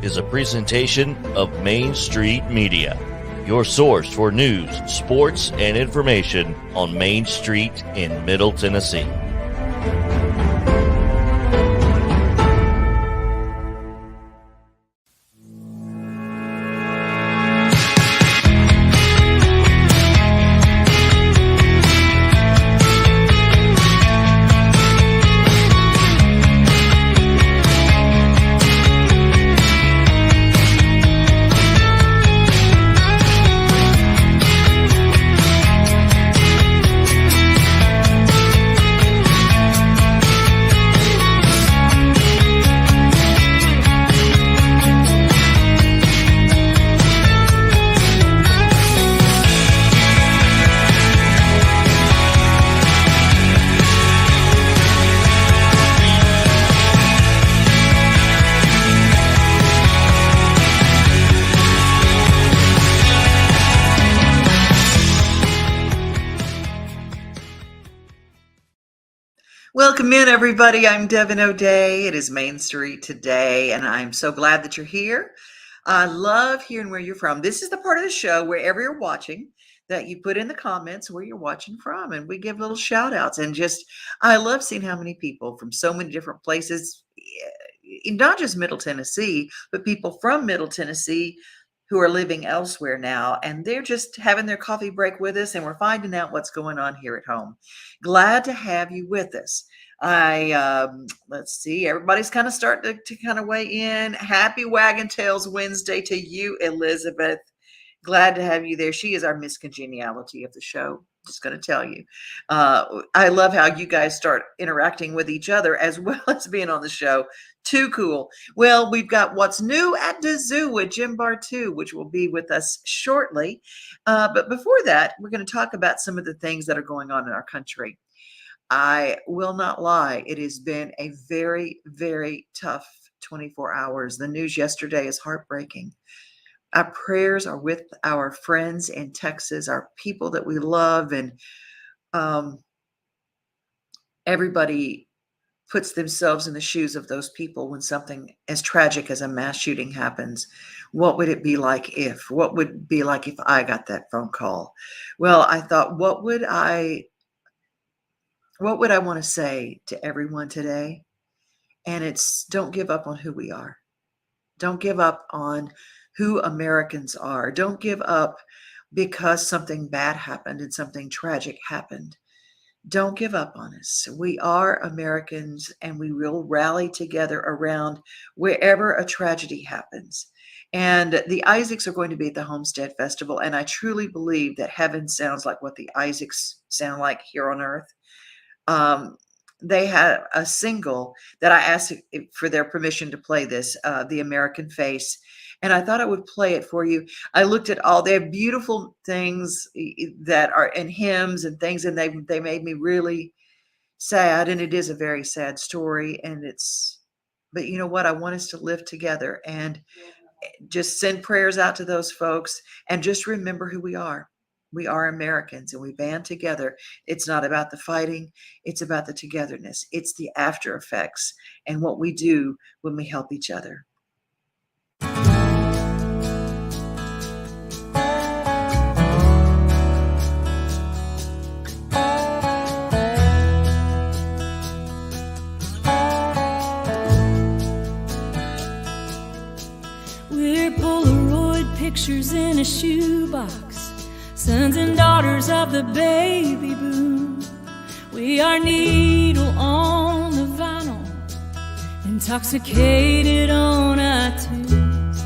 is a presentation of Main Street Media, your source for news, sports, and information on Main Street in Middle Tennessee. Welcome in, everybody. I'm Devin O'Day. It is Main Street today, and I'm so glad that you're here. I love hearing where you're from. This is the part of the show, wherever you're watching, that you put in the comments where you're watching from, and we give little shout outs. And I love seeing how many people from so many different places, not just Middle Tennessee, but people from Middle Tennessee who are living elsewhere now, and they're just having their coffee break with us, and we're finding out what's going on here at home. Glad to have you with us. Let's see, everybody's kind of starting to kind of weigh in. Happy Waggin Tails Wednesday to you, Elizabeth. Glad to have you there. She is our Miss Congeniality of the show. Just going to tell you. I love how you guys start interacting with each other as well as being on the show. Too cool. Well, we've got What's New at the Zoo with Jim Bartoo, which will be with us shortly. But before that, we're going to talk about some of the things that are going on in our country. I will not lie. It has been a very, very tough 24 hours. The news yesterday is heartbreaking. Our prayers are with our friends in Texas, our people that we love, and everybody puts themselves in the shoes of those people when something as tragic as a mass shooting happens. What would it be like if? What would it be like if I got that phone call? Well, I thought, what would I want to say to everyone today? And it's, don't give up on who we are. Don't give up on who Americans are. Don't give up because something bad happened and something tragic happened. Don't give up on us. We are Americans, and we will rally together around wherever a tragedy happens. And the Isaacs are going to be at the Homestead Festival, and I truly believe that heaven sounds like what the Isaacs sound like here on earth. They had a single that I asked for their permission to play this, The American Face. And I thought I would play it for you. I looked at all their beautiful things that are in hymns and things, and they made me really sad. And it is a very sad story. But you know what? I want us to live together and just send prayers out to those folks, and just remember who we are. We are Americans, and we band together. It's not about the fighting. It's about the togetherness. It's the after effects and what we do when we help each other. We're Polaroid pictures in a shoebox, sons and daughters of the baby boom. We are needle on the vinyl, intoxicated on iTunes.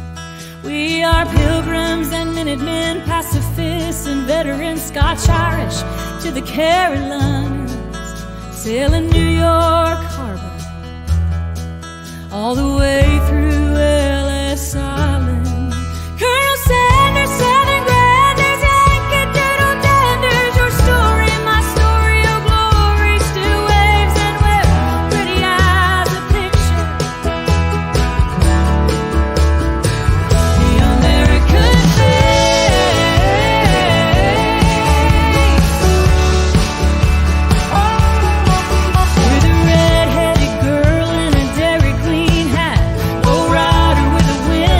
We are pilgrims and Minutemen, pacifists and veterans, Scotch-Irish to the Carolinas, sailing New York Harbor all the way through Ellis Island. Colonel Sanders, Southern Granders, Yankee Doodle Danders, your story, my story, your glory still waves and we're pretty as a picture. The American with a red-headed girl in a Dairy Queen hat, low rider with a wind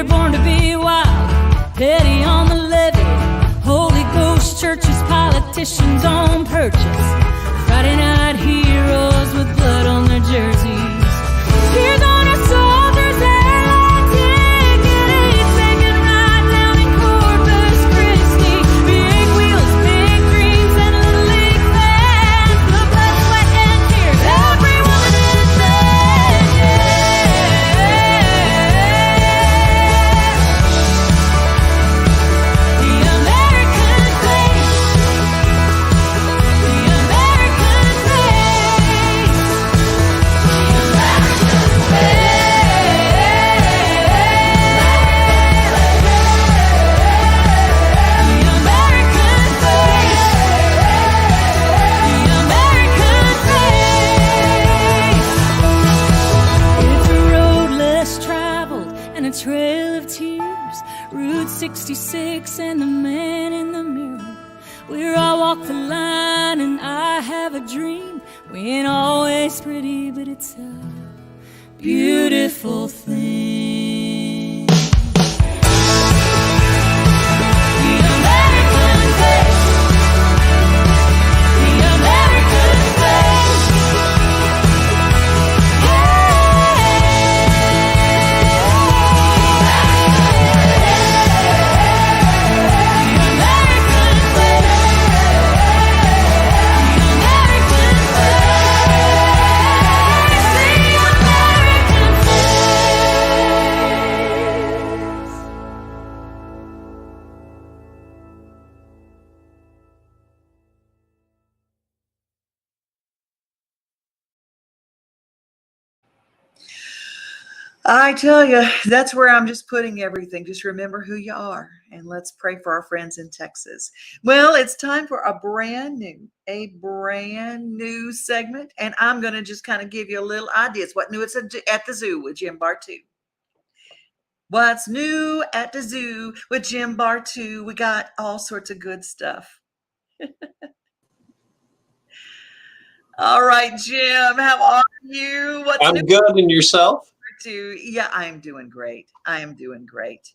We're born to be wild, petty on the levee. Holy Ghost churches, politicians on purchase. Friday night heroes with blood on their jerseys. Here's on our soldiers, airline ticket, begging right down in Corpus Christi. Big wheels, big dreams, and little league fans. The blood, sweat, and tears, every woman is there. The American face, the American face, the American It's a road less traveled and a trail of tears. Route 66 and the man in the mirror. We're all walk the line and I have a dream. We ain't always pretty, but it's a beautiful thing. The American face, the American face. I tell you, that's where I'm just putting everything. Just remember who you are, and let's pray for our friends in Texas. Well, it's time for a brand new segment, and I'm going to just kind of give you a little ideas. What new it's at the zoo with Jim Bartoo. What's new at the zoo with Jim Bartoo? We got all sorts of good stuff. All right, Jim, how are you? What's I'm new? good, and yourself? Yeah, I am doing great. I am doing great.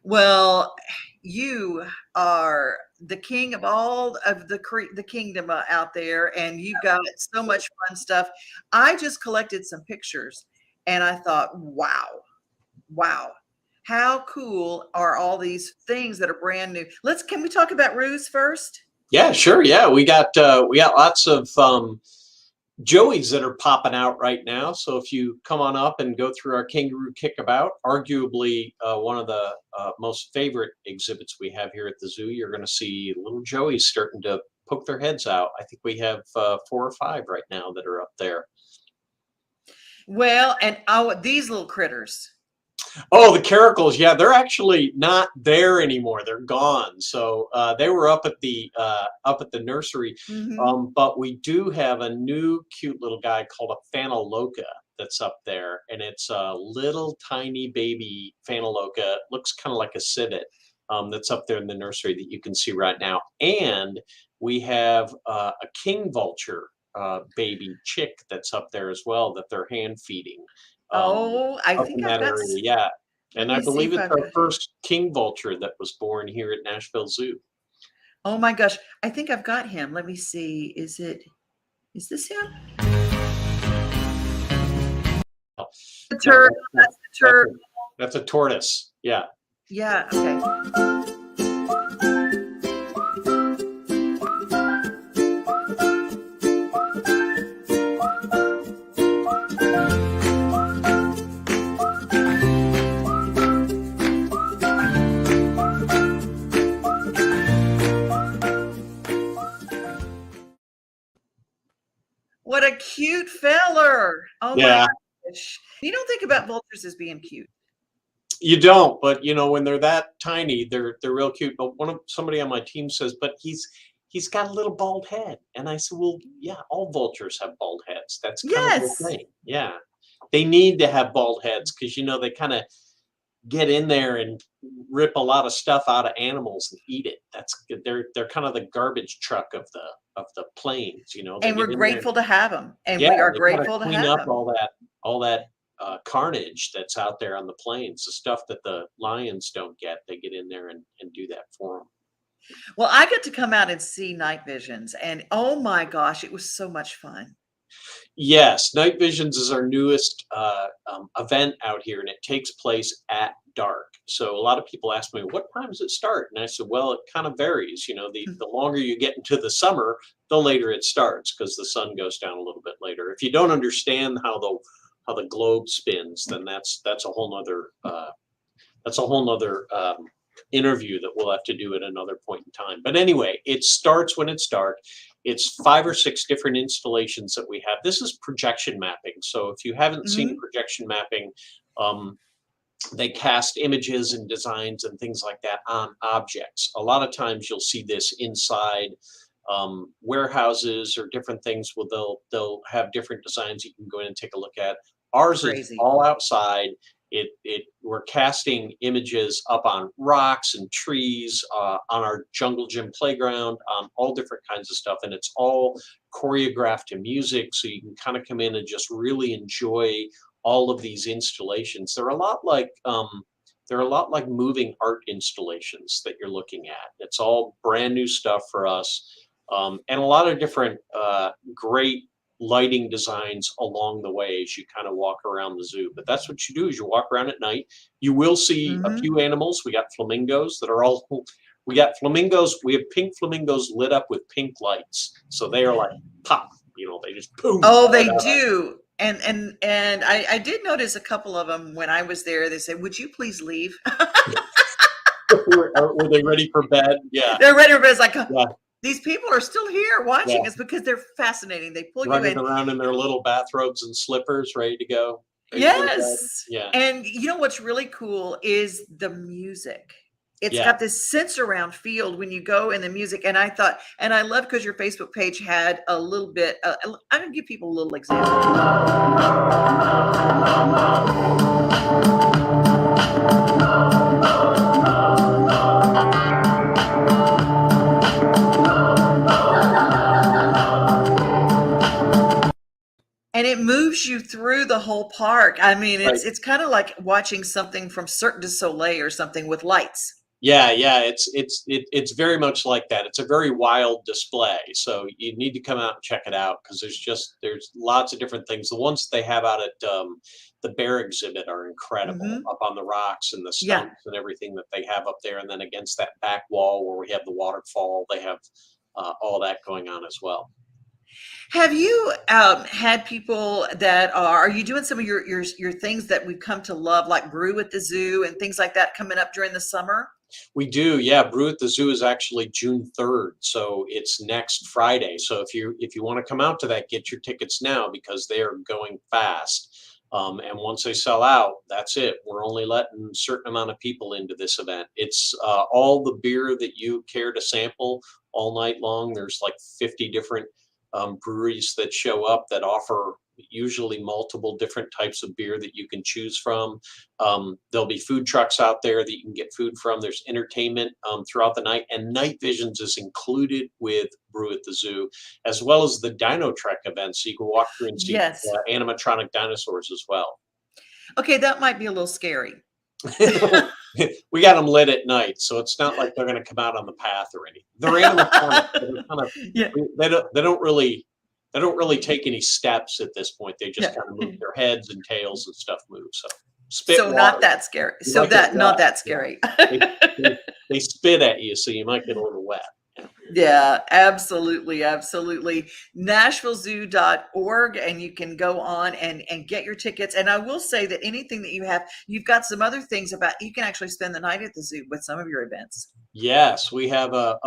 Well, you are the king of all of the kingdom out there, and you've got so much fun stuff. I just collected some pictures, and I thought, wow, how cool are all these things that are brand new? Can we talk about roos first? Yeah, sure. Yeah, we got lots of joeys that are popping out right now. So if you come on up and go through our kangaroo kickabout, arguably one of the most favorite exhibits we have here at the zoo, you're going to see little joeys starting to poke their heads out. I think we have 4 or 5 right now that are up there. Well, and these little critters. Oh, the caracals, yeah, they're actually not there anymore. They're gone. So they were up at the nursery. Mm-hmm. But we do have a new cute little guy called a Phanaloka that's up there, and it's a little tiny baby Phanaloka. Looks kind of like a civet that's up there in the nursery that you can see right now. And we have a king vulture baby chick that's up there as well that they're hand feeding. I Up think in I've that got. area, yeah. And Let I me see believe if it's I've our got. first king vulture that was born here at Nashville Zoo. Oh my gosh, I think I've got him. Let me see. Is this him? The turtle. That's the turtle. That's a tortoise. Yeah. Yeah. Okay. What a cute feller. Oh Yeah. my gosh. You don't think about vultures as being cute. You don't, but when they're that tiny, they're real cute. But somebody on my team says, but he's got a little bald head. And I said, well, yeah, all vultures have bald heads. That's kind of the thing. Yeah. They need to have bald heads because they kind of get in there and rip a lot of stuff out of animals and eat it. They're kind of the garbage truck of the plains, And we're grateful to have them. And we are grateful to clean have up them. all that carnage that's out there on the plains, the stuff that the lions don't get. They get in there and do that for them. Well, I get to come out and see night visions, and oh my gosh, it was so much fun. Yes, Night Visions is our newest event out here, and it takes place at dark. So a lot of people ask me, what time does it start? And I said, well, it kind of varies. You know, the longer you get into the summer, the later it starts, because the sun goes down a little bit later. If you don't understand how the globe spins, then that's a whole nother interview that we'll have to do at another point in time. But anyway, it starts when it's dark. It's 5 or 6 different installations that we have. This is projection mapping. So if you haven't seen projection mapping, they cast images and designs and things like that on objects. A lot of times you'll see this inside warehouses or different things. Well, they'll have different designs you can go in and take a look at. Ours is all outside. We're casting images up on rocks and trees, on our jungle gym playground, all different kinds of stuff, and it's all choreographed to music, so you can kind of come in and just really enjoy all of these installations. They're a lot like moving art installations that you're looking at. It's all brand new stuff for us, and a lot of different great lighting designs along the way as you kind of walk around the zoo. But that's what you do, is you walk around at night. You will see a few animals. We got flamingos that are all, we got flamingos. We have pink flamingos lit up with pink lights. So they are like pop, you know, they just boom. Oh, they do. And I did notice a couple of them when I was there. They said, would you please leave? Were they ready for bed? Yeah. They're ready for bed. It's like, yeah. These people are still here watching us because they're fascinating. They pull running you in. around in their little bathrobes and slippers, ready to go. Yes. Yeah. And you know what's really cool is the music. It's got this sense around field when you go in the music. And I thought, and I love because your Facebook page had a little bit, I'm going to give people a little example. And it moves you through the whole park. I mean, it's kind of like watching something from Cirque du Soleil or something with lights. Yeah, it's very much like that. It's a very wild display, so you need to come out and check it out, because there's lots of different things. The ones they have out at the bear exhibit are incredible, up on the rocks and the stumps and everything that they have up there, and then against that back wall where we have the waterfall, they have all that going on as well. Have you had people that are you doing some of your things that we've come to love, like Brew at the Zoo and things like that, coming up during the summer? We do, yeah. Brew at the Zoo is actually June 3rd, so it's next Friday. So if you want to come out to that, get your tickets now, because they are going fast. And once they sell out, that's it. We're only letting a certain amount of people into this event. It's all the beer that you care to sample all night long. There's like 50 different breweries that show up that offer usually multiple different types of beer that you can choose from. There'll be food trucks out there that you can get food from. There's entertainment throughout the night, and Night Visions is included with Brew at the Zoo, as well as the Dino Trek event, so you can walk through and see animatronic dinosaurs as well. Okay, that might be a little scary. We got them lit at night, so it's not like they're going to come out on the path or anything. They're animatronic. They don't really take any steps at this point. They just kind of move their heads and tails and stuff move. So not that scary. So not that scary. They spit at you, so you might get a little wet. Yeah, absolutely. NashvilleZoo.org, and you can go on and get your tickets. And I will say that anything that you've got some other things about, you can actually spend the night at the zoo with some of your events. Yes, we have a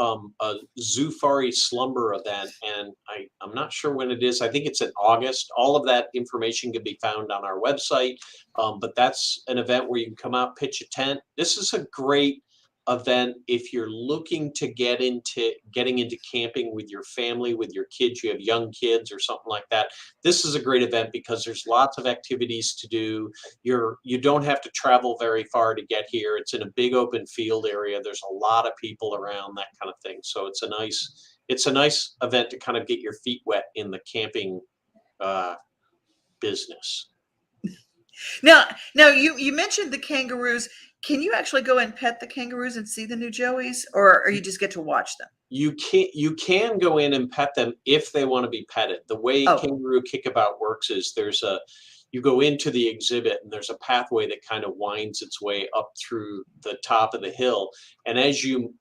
Zoofari Slumber event, and I'm not sure when it is. I think it's in August. All of that information can be found on our website, but that's an event where you can come out, pitch a tent. This is a great event if you're looking to getting into camping with your family, with your kids. You have young kids or something like that. This is a great event because there's lots of activities to do. You don't have to travel very far to get here. It's in a big open field area. There's a lot of people around, that kind of thing. So it's a nice event to kind of get your feet wet in the camping business. Now you mentioned the kangaroos. Can you actually go and pet the kangaroos and see the new joeys, or you just get to watch them? You can go in and pet them if they want to be petted. The way Oh. Kangaroo Kickabout works is you go into the exhibit and there's a pathway that kind of winds its way up through the top of the hill. And as you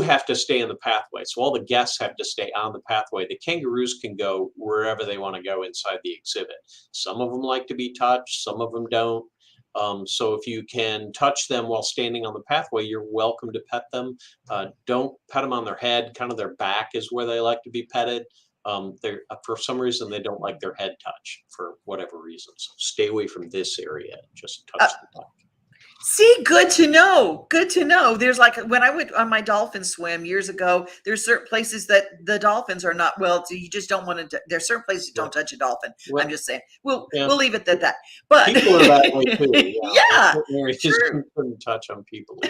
have to stay on the pathway. So all the guests have to stay on the pathway. The kangaroos can go wherever they want to go inside the exhibit. Some of them like to be touched, some of them don't. So if you can touch them while standing on the pathway, you're welcome to pet them. Don't pet them on their head. Kind of their back is where they like to be petted. For some reason, they don't like their head touch for whatever reason. So stay away from this area. Just touch the back. See, good to know. Good to know. There's like when I went on my dolphin swim years ago, there's certain places that the dolphins are not, well, so you just don't want to, there's certain places you don't touch a dolphin. Well, I'm just saying, we'll yeah. leave it at that. But People are that way too. Yeah, You just couldn't touch on people.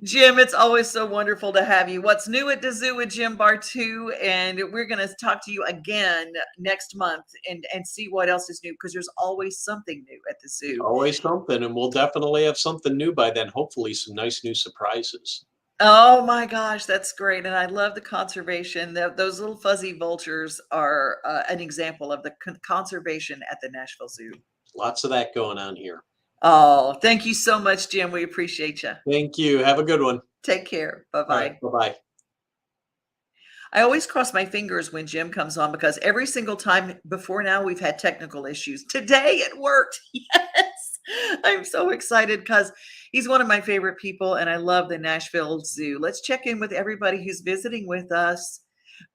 Jim, it's always so wonderful to have you. What's new at the zoo with Jim Bartoo? And we're going to talk to you again next month and see what else is new, because there's always something new at the zoo. Always something. And we'll definitely have something new by then. Hopefully some nice new surprises. Oh my gosh, that's great. And I love the conservation. Those little fuzzy vultures are an example of the conservation at the Nashville Zoo. Lots of that going on here. Oh, thank you so much, Jim. We appreciate you. Thank you. Have a good one. Take care. Bye-bye. Right, bye-bye. I always cross my fingers when Jim comes on, because every single time before now we've had technical issues. Today it worked. Yes. I'm so excited because he's one of my favorite people and I love the Nashville Zoo. Let's check in with everybody who's visiting with us.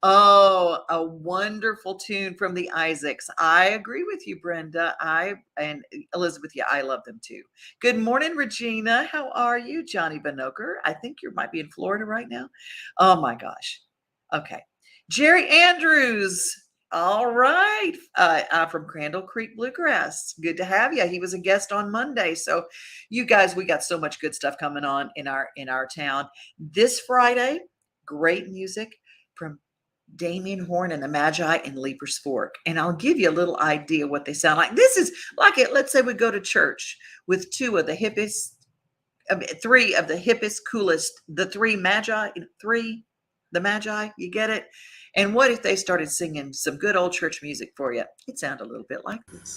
Oh, a wonderful tune from the Isaacs. I agree with you, Brenda. And Elizabeth, yeah, I love them too. Good morning, Regina. How are you? Johnny Binoker. I think you might be in Florida right now. Oh my gosh. Okay. Jerry Andrews. All right. From Crandall Creek Bluegrass. Good to have you. He was a guest on Monday. So you guys, we got so much good stuff coming on in our town. This Friday, great music from Damien Horn and the Magi in Leaper's Fork. And I'll give you a little idea what they sound like. This is like it. Let's say we go to church with three of the hippest, coolest, the Magi, you get it? And what if they started singing some good old church music for you? It sounded a little bit like this.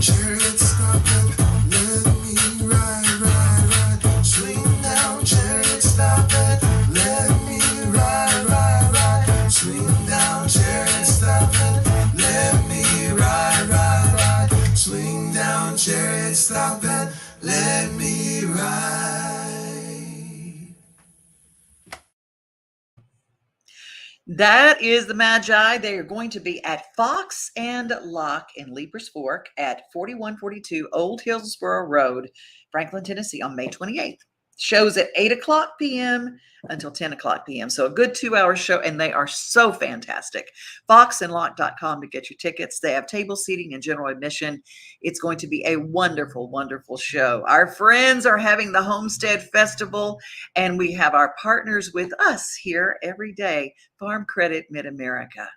Chariots stopping, let me ride, ride, ride. Swing down, chariot stopping, let me ride, ride, ride. Swing down, chariot stopping, let me ride, ride, ride. Swing down, chariot stopping, let me ride. That is the Magi. They are going to be at Fox and Lock in Leapers Fork at 4142 Old Hillsborough Road, Franklin, Tennessee on May 28th. Shows at 8 o'clock p.m. until 10 o'clock p.m. So a good 2-hour show, and they are so fantastic. Foxandlock.com to get your tickets. They have table seating and general admission. It's going to be a wonderful, wonderful show. Our friends are having the Homestead Festival, and we have our partners with us here every day, Farm Credit Mid-America.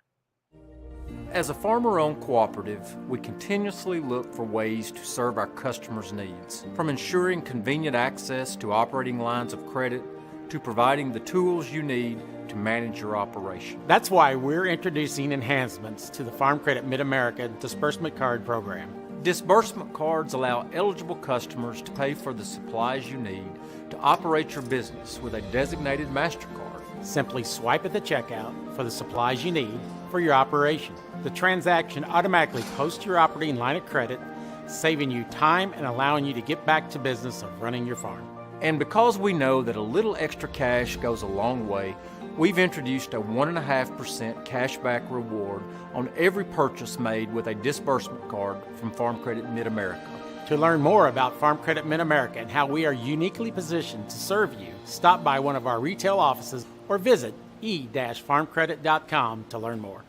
As a farmer-owned cooperative, we continuously look for ways to serve our customers' needs, from ensuring convenient access to operating lines of credit to providing the tools you need to manage your operation. That's why we're introducing enhancements to the Farm Credit Mid-America Disbursement Card Program. Disbursement cards allow eligible customers to pay for the supplies you need to operate your business with a designated MasterCard. Simply swipe at the checkout for the supplies you need for your operation. The transaction automatically posts your operating line of credit, saving you time and allowing you to get back to business of running your farm. And because we know that a little extra cash goes a long way, we've introduced a 1.5% cashback reward on every purchase made with a disbursement card from Farm Credit Mid-America. To learn more about Farm Credit Mid-America and how we are uniquely positioned to serve you, stop by one of our retail offices or visit e-farmcredit.com to learn more.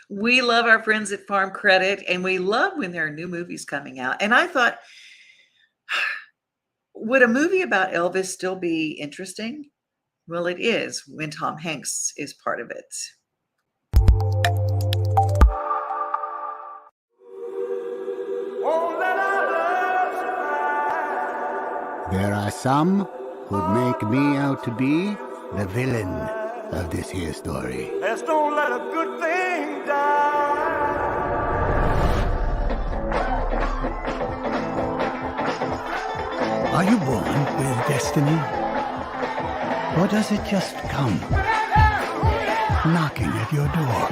We love our friends at Farm Credit, and we love when there are new movies coming out. And I thought, would a movie about Elvis still be interesting? Well, it is when Tom Hanks is part of it. There are some who'd make me out to be the villain of this here story. Let's don't let a good thing die. Are you born with destiny? Or does it just come knocking at your door?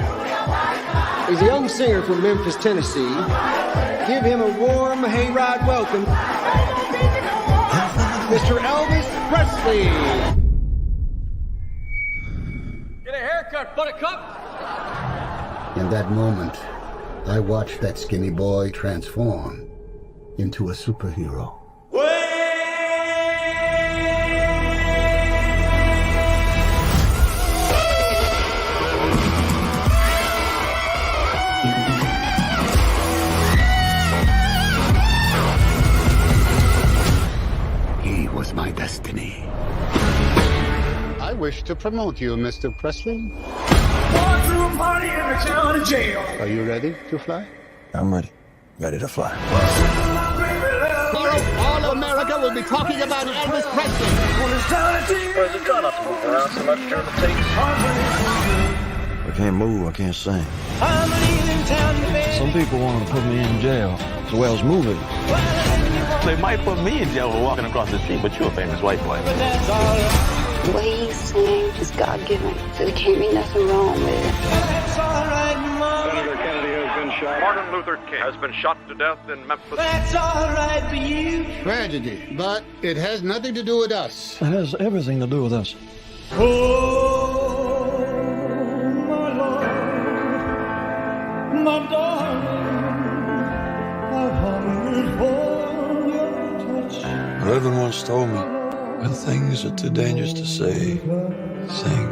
He's a young singer from Memphis, Tennessee. Give him a warm hayride welcome, Mr. Elvis Presley. Get a haircut, buttercup. In that moment, I watched that skinny boy transform into a superhero. He was my destiny. I wish to promote you, Mr. Presley. Going through a party in the county jail. Are you ready to fly? I'm ready. Ready to fly. All of America will be talking about Elvis Presley. President, try not to move around so much during the tapes. I can't move. I can't sing. Some people want to put me in jail as well as moving. They might put me in jail for walking across the street, but you're a famous white boy. The way he sang is God-given, so there can't be nothing wrong with it. Senator Kennedy has been shot. Martin Luther King has been shot to death in Memphis. That's all right for you. Tragedy, but it has nothing to do with us. It has everything to do with us. Oh, my Lord, my darling, I've hungered for your touch. Reverend once told me, when things are too dangerous to say, sing.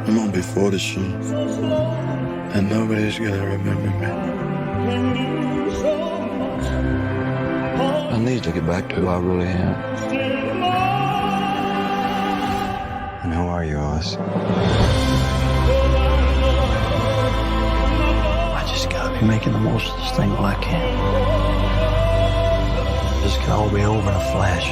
I'm on before the show, and nobody's gonna remember me. I need to get back to who I really am. And who are you, Oz? I just gotta be making the most of this thing while I can. This can all be over in a flash.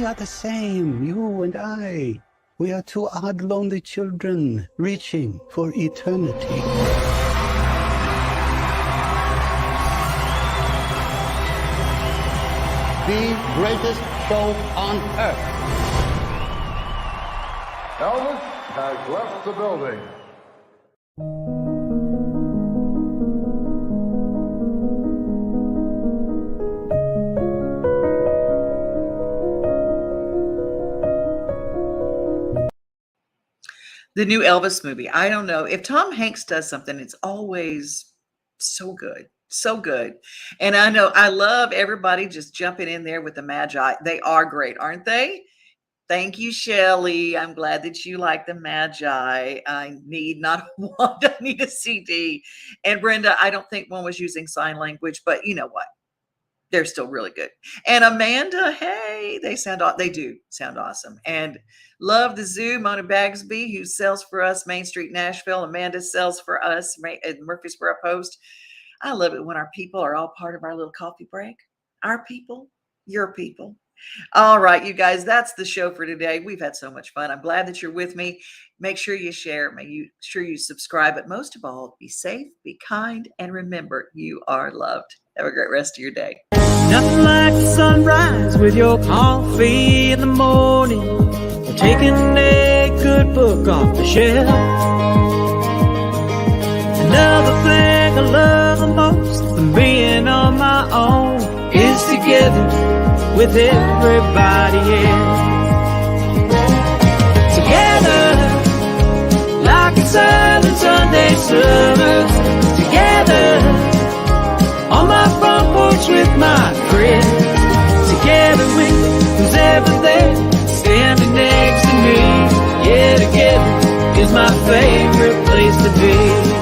We are the same, you and I. We are two odd, lonely children reaching for eternity. The greatest show on earth. Elvis has left the building. The new Elvis movie. I don't know. If Tom Hanks does something, it's always so good. So good. And I know I love everybody just jumping in there with the Magi. They are great, aren't they? Thank you, Shelley. I'm glad that you like the Magi. I need not one, I need a CD. And Brenda, I don't think one was using sign language, but you know what? They're still really good. And Amanda, hey, they do sound awesome. And love the zoo. Mona Bagsby, who sells for us Main Street Nashville. Amanda sells for us at Murfreesboro Post. I love it when our people are all part of our little coffee break. Our people, your people. All right, you guys, that's the show for today. We've had so much fun. I'm glad that you're with me. Make sure you share. Make sure you subscribe. But most of all, be safe, be kind, and remember, you are loved. Have a great rest of your day. Nothing like the sunrise with your coffee in the morning, or taking a good book off the shelf. Another thing I love the most than being on my own is together with everybody else. Together, like it's early Sunday summers. Together, on my front porch with my friends. Together with who's ever there, standing next to me. Yeah, together is my favorite place to be.